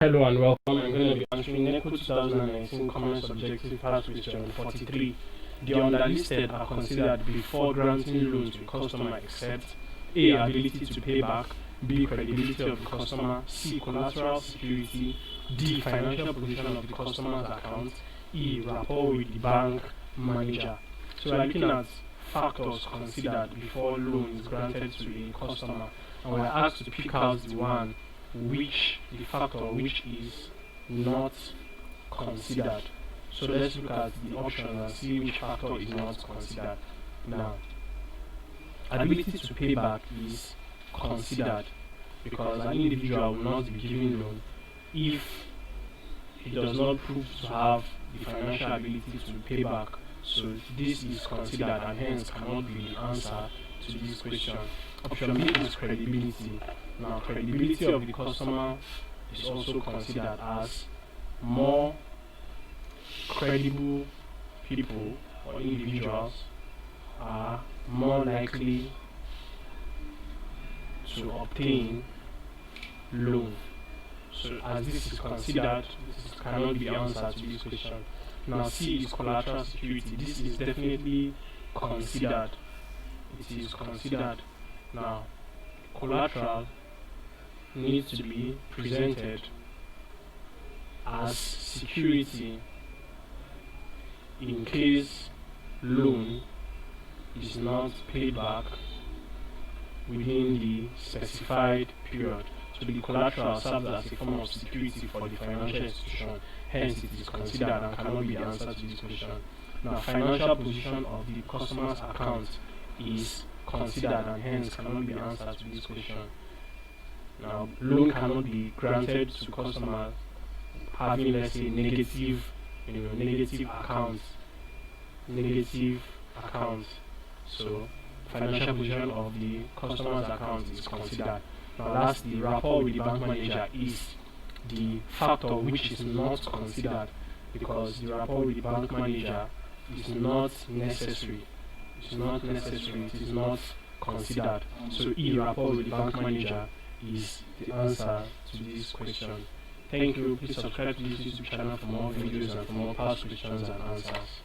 Hello and welcome. I'm going to be answering NECO 2019 Common Subjective Part Question 43. The underlisted are considered before granting loan to a customer except A. Ability to pay back, B. Credibility of the customer, C. Collateral security, D. Financial position of the customer's account, E. Rapport with the bank manager. So we are looking at factors considered before loan is granted to a customer, and we are asked to pick out the factor which is not considered. So let's look at the options and see which factor is not considered. Now, ability to pay back is considered because an individual will not be given loan if he does not prove to have the financial ability to pay back. So this is considered and hence cannot be the answer to this question. Option B is credibility. Now, credibility of the customer is also considered as more credible people or individuals are more likely to obtain loan. So as this is considered, this cannot be the answer to this question. Now, C is collateral security. This is definitely considered. It is considered. Now, collateral needs to be presented as security in case loan is not paid back within the specified period. So the collateral serves as a form of security for the financial institution, hence it is considered and cannot be the answer to this question. Now, financial position of the customer's account is considered and hence cannot be the answer to this question. Now, loan cannot be granted to customers having, let's say, negative accounts. So, financial position of the customer's account is considered. Now, lastly, rapport with the bank manager is the factor which is not considered because the rapport with the bank manager is not necessary. It is not necessary. It is not considered. So, E, rapport with the bank manager, is the answer to this question. Thank you. Please subscribe to this YouTube channel for more videos and for more past questions and answers.